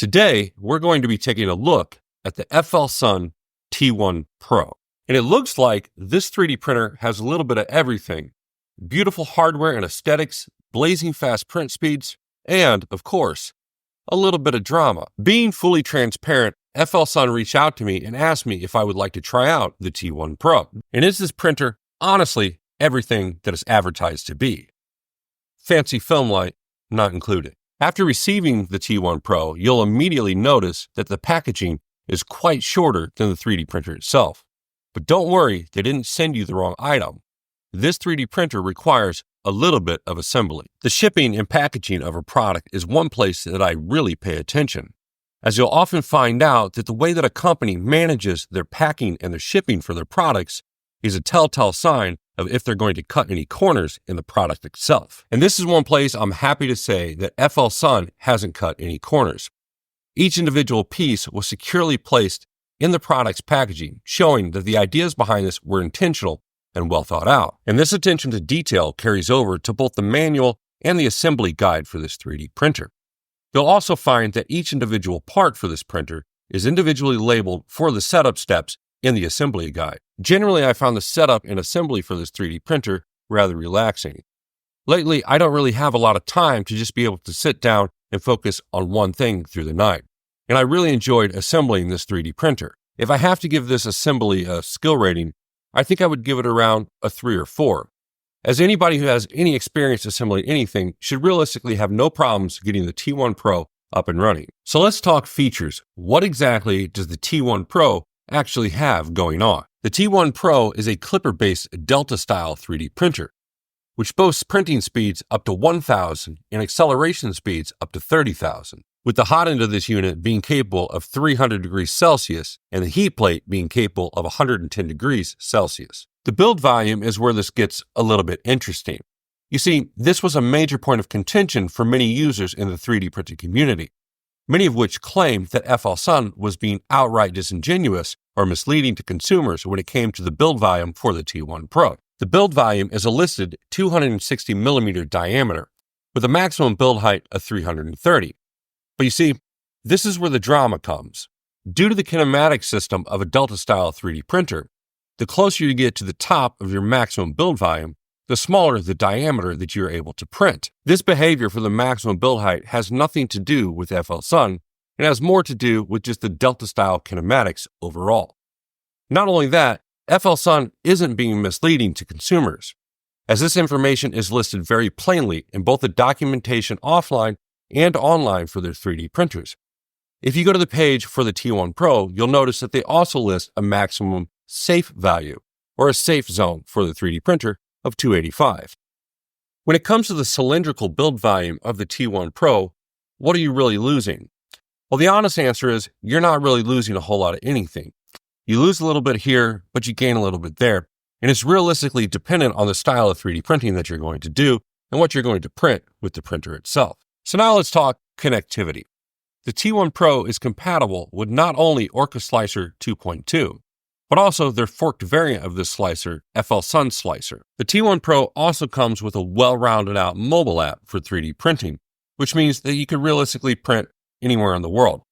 Today, we're going to be taking a look at the FLSun T1 Pro. And it looks like this 3D printer has a little bit of everything. Beautiful hardware and aesthetics, blazing fast print speeds, and, of course, a little bit of drama. Being fully transparent, FLSun reached out to me and asked me if I would like to try out the T1 Pro. And is this printer, honestly, everything that it's advertised to be? Fancy film light not included. After receiving the T1 Pro, you'll immediately notice that the packaging is quite shorter than the 3D printer itself. But don't worry, they didn't send you the wrong item. This 3D printer requires a little bit of assembly. The shipping and packaging of a product is one place that I really pay attention, as you'll often find out that the way that a company manages their packing and their shipping for their products is a telltale sign of if they're going to cut any corners in the product itself. And this is one place I'm happy to say that FLSun hasn't cut any corners. Each individual piece was securely placed in the product's packaging, showing that the ideas behind this were intentional and well thought out. And this attention to detail carries over to both the manual and the assembly guide for this 3D printer. You'll also find that each individual part for this printer is individually labeled for the setup steps in the assembly guide. Generally, I found the setup and assembly for this 3D printer rather relaxing. Lately, I don't really have a lot of time to just be able to sit down and focus on one thing through the night. And I really enjoyed assembling this 3D printer. If I have to give this assembly a skill rating, I think I would give it around a 3 or 4. As anybody who has any experience assembling anything should realistically have no problems getting the T1 Pro up and running. So let's talk features. What exactly does the T1 Pro actually have going on? The T1 Pro is a Klipper-based Delta-style 3D printer, which boasts printing speeds up to 1,000 and acceleration speeds up to 30,000, with the hot end of this unit being capable of 300 degrees Celsius and the heat plate being capable of 110 degrees Celsius. The build volume is where this gets a little bit interesting. You see, this was a major point of contention for many users in the 3D printing community, many of which claimed that FLSun was being outright disingenuous or misleading to consumers when it came to the build volume for the T1 Pro. The build volume is a listed 260 millimeter diameter with a maximum build height of 330. But you see, this is where the drama comes. Due to the kinematic system of a Delta-style 3D printer, the closer you get to the top of your maximum build volume, the smaller the diameter that you're able to print. This behavior for the maximum build height has nothing to do with FLSun, and has more to do with just the Delta-style kinematics overall. Not only that, FLSun isn't being misleading to consumers, as this information is listed very plainly in both the documentation offline and online for their 3D printers. If you go to the page for the T1 Pro, you'll notice that they also list a maximum safe value, or a safe zone for the 3D printer of 285. When it comes to the cylindrical build volume of the T1 Pro, what are you really losing? Well, the honest answer is you're not really losing a whole lot of anything. You lose a little bit here, but you gain a little bit there, and it's realistically dependent on the style of 3D printing that you're going to do and what you're going to print with the printer itself. So now let's talk connectivity. The T1 Pro is compatible with not only Orca Slicer 2.2, but also their forked variant of this slicer, FLSun Slicer. The T1 Pro also comes with a well-rounded out mobile app for 3D printing, which means that you can realistically print anywhere in the world.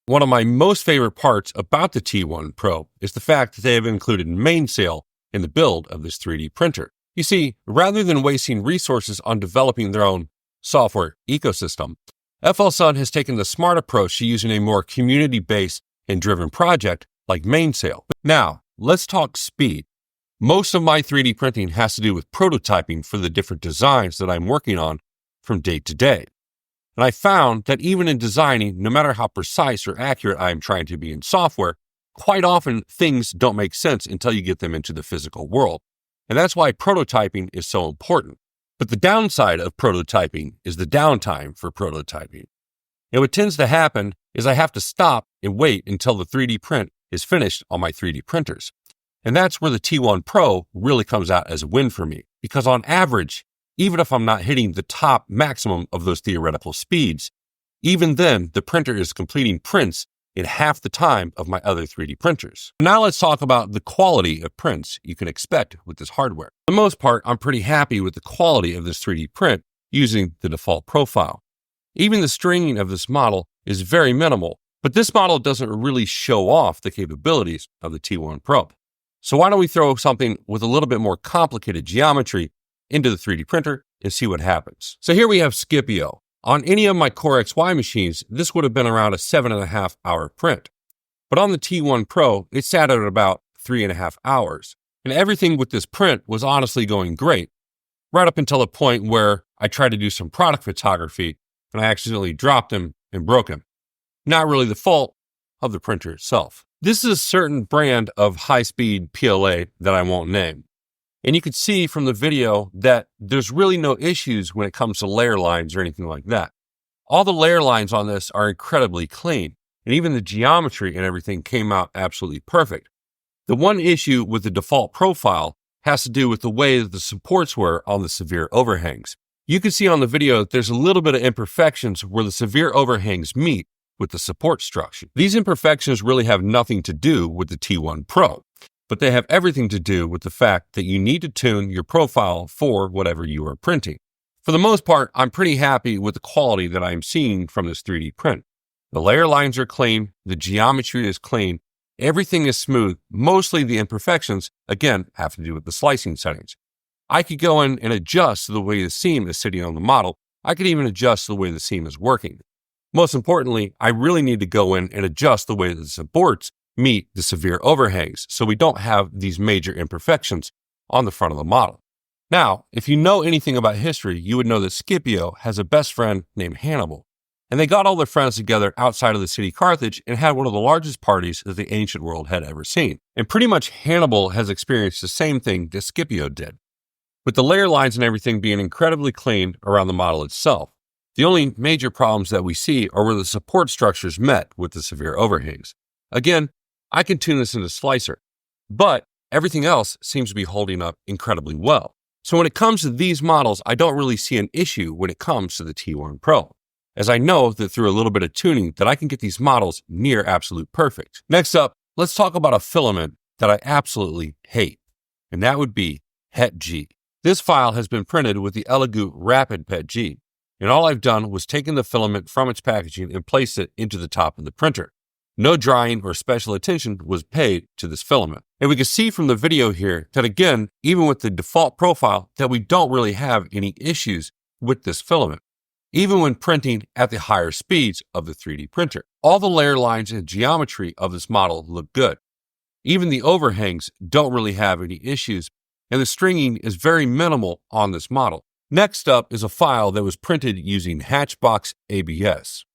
One of my most favorite parts about the T1 Pro is the fact that they have included Mainsail in the build of this 3D printer. You see, rather than wasting resources on developing their own software ecosystem, FLSun has taken the smart approach to using a more community-based and driven project like Mainsail. Now, let's talk speed. Most of my 3D printing has to do with prototyping for the different designs that I'm working on from day to day. And I found that even in designing, no matter how precise or accurate I am trying to be in software, quite often things don't make sense until you get them into the physical world. And that's why prototyping is so important. But the downside of prototyping is the downtime for prototyping. And what tends to happen is I have to stop and wait until the 3D print is finished on my 3D printers. And that's where the T1 Pro really comes out as a win for me, because on average, even if I'm not hitting the top maximum of those theoretical speeds, even then the printer is completing prints in half the time of my other 3D printers. Now let's talk about the quality of prints you can expect with this hardware. For the most part, I'm pretty happy with the quality of this 3D print using the default profile. Even the stringing of this model is very minimal, but this model doesn't really show off the capabilities of the T1 Pro. So why don't we throw something with a little bit more complicated geometry into the 3D printer and see what happens. So here we have Scipio. On any of my Core XY machines, this would have been around a 7.5 hour print. But on the T1 Pro, it sat at about 3.5 hours. And everything with this print was honestly going great, right up until the point where I tried to do some product photography and I accidentally dropped him and broke him. Not really the fault of the printer itself. This is a certain brand of high-speed PLA that I won't name. And you can see from the video that there's really no issues when it comes to layer lines or anything like that. All the layer lines on this are incredibly clean, and even the geometry and everything came out absolutely perfect. The one issue with the default profile has to do with the way that the supports were on the severe overhangs. You can see on the video that there's a little bit of imperfections where the severe overhangs meet with the support structure. These imperfections really have nothing to do with the T1 Pro, but they have everything to do with the fact that you need to tune your profile for whatever you are printing. For the most part, I'm pretty happy with the quality that I'm seeing from this 3D print. The layer lines are clean, the geometry is clean, everything is smooth. Mostly the imperfections, again, have to do with the slicing settings. I could go in and adjust the way the seam is sitting on the model. I could even adjust the way the seam is working. Most importantly, I really need to go in and adjust the way that the supports meet the severe overhangs so we don't have these major imperfections on the front of the model. Now, if you know anything about history, you would know that Scipio has a best friend named Hannibal, and they got all their friends together outside of the city Carthage and had one of the largest parties that the ancient world had ever seen. And pretty much Hannibal has experienced the same thing that Scipio did, with the layer lines and everything being incredibly clean around the model itself. The only major problems that we see are where the support structures met with the severe overhangs. Again, I can tune this into Slicer, but everything else seems to be holding up incredibly well. So when it comes to these models, I don't really see an issue when it comes to the T1 Pro, as I know that through a little bit of tuning that I can get these models near absolute perfect. Next up, let's talk about a filament that I absolutely hate, and that would be PETG. This file has been printed with the Elegoo Rapid PETG. And all I've done was taken the filament from its packaging and placed it into the top of the printer. No drying or special attention was paid to this filament. And we can see from the video here that again, even with the default profile, that we don't really have any issues with this filament, even when printing at the higher speeds of the 3D printer. All the layer lines and geometry of this model look good. Even the overhangs don't really have any issues, and the stringing is very minimal on this model. Next up is a file that was printed using Hatchbox ABS.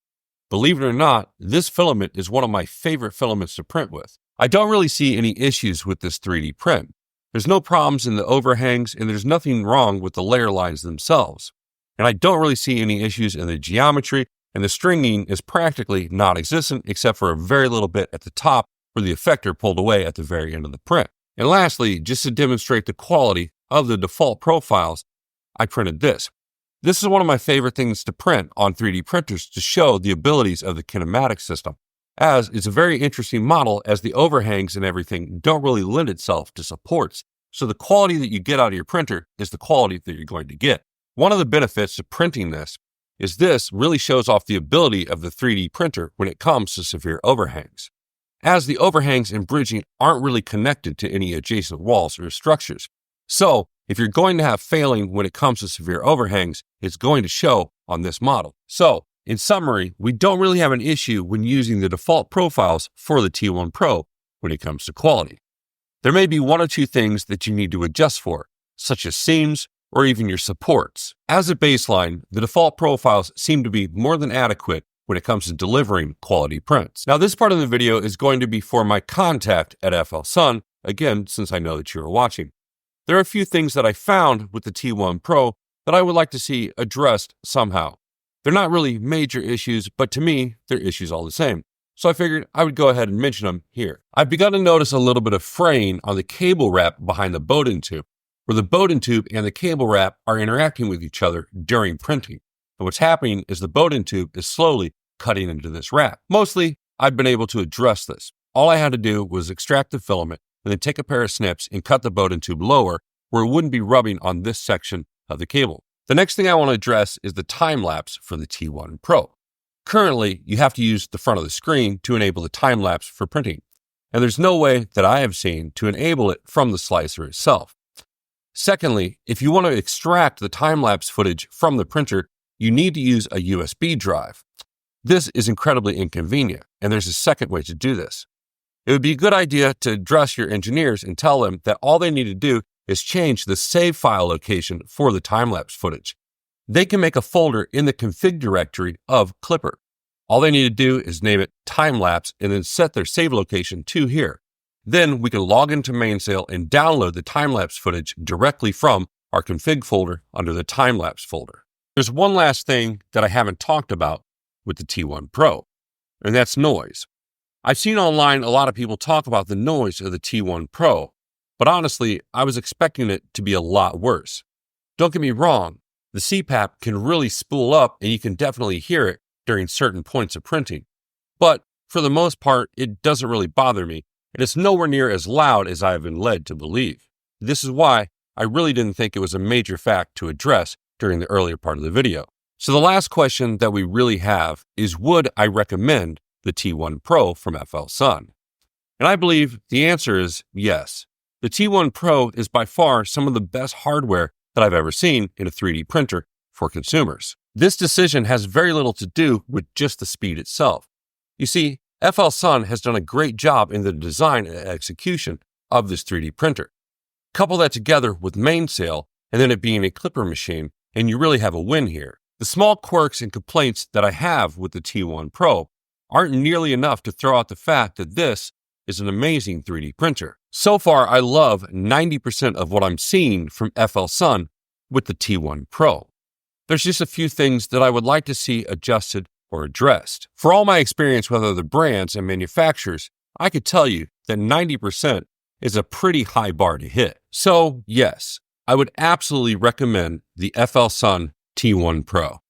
Believe it or not, this filament is one of my favorite filaments to print with. I don't really see any issues with this 3D print. There's no problems in the overhangs and there's nothing wrong with the layer lines themselves. And I don't really see any issues in the geometry, and the stringing is practically non-existent except for a very little bit at the top where the effector pulled away at the very end of the print. And lastly, just to demonstrate the quality of the default profiles, I printed this. This is one of my favorite things to print on 3D printers to show the abilities of the kinematic system, as it's a very interesting model as the overhangs and everything don't really lend itself to supports. So the quality that you get out of your printer is the quality that you're going to get. One of the benefits of printing this is this really shows off the ability of the 3D printer when it comes to severe overhangs, as the overhangs and bridging aren't really connected to any adjacent walls or structures. So if you're going to have failing when it comes to severe overhangs, it's going to show on this model. So, in summary, we don't really have an issue when using the default profiles for the T1 Pro when it comes to quality. There may be one or two things that you need to adjust for, such as seams or even your supports. As a baseline, the default profiles seem to be more than adequate when it comes to delivering quality prints. Now, this part of the video is going to be for my contact at FLSun, again, since I know that you are watching. There are a few things that I found with the T1 Pro that I would like to see addressed somehow. They're not really major issues, but to me, they're issues all the same. So I figured I would go ahead and mention them here. I've begun to notice a little bit of fraying on the cable wrap behind the Bowden tube, where the Bowden tube and the cable wrap are interacting with each other during printing. And what's happening is the Bowden tube is slowly cutting into this wrap. Mostly, I've been able to address this. All I had to do was extract the filament and then take a pair of snips and cut the Bowden tube lower where it wouldn't be rubbing on this section of the cable. The next thing I want to address is the time lapse for the T1 Pro. Currently, you have to use the front of the screen to enable the time lapse for printing, and there's no way that I have seen to enable it from the slicer itself. Secondly, if you want to extract the time-lapse footage from the printer, you need to use a USB drive. This is incredibly inconvenient, and there's a second way to do this. It would be a good idea to address your engineers and tell them that all they need to do is change the save file location for the time-lapse footage. They can make a folder in the config directory of Klipper. All they need to do is name it time-lapse and then set their save location to here. Then we can log into Mainsail and download the time-lapse footage directly from our config folder under the time-lapse folder. There's one last thing that I haven't talked about with the T1 Pro, and that's noise. I've seen online a lot of people talk about the noise of the T1 Pro, but honestly, I was expecting it to be a lot worse. Don't get me wrong, the CPAP can really spool up and you can definitely hear it during certain points of printing. But for the most part, it doesn't really bother me. It is nowhere near as loud as I have been led to believe. This is why I really didn't think it was a major fact to address during the earlier part of the video. So the last question that we really have is, would I recommend the T1 Pro from FLSun? And I believe the answer is yes. The T1 Pro is by far some of the best hardware that I've ever seen in a 3D printer for consumers. This decision has very little to do with just the speed itself. You see, FLSun has done a great job in the design and execution of this 3D printer. Couple that together with Mainsail and then it being a Klipper machine, and you really have a win here. The small quirks and complaints that I have with the T1 Pro aren't nearly enough to throw out the fact that this is an amazing 3D printer. So far, I love 90% of what I'm seeing from FLSun with the T1 Pro. There's just a few things that I would like to see adjusted or addressed. For all my experience with other brands and manufacturers, I could tell you that 90% is a pretty high bar to hit. So yes, I would absolutely recommend the FLSun T1 Pro.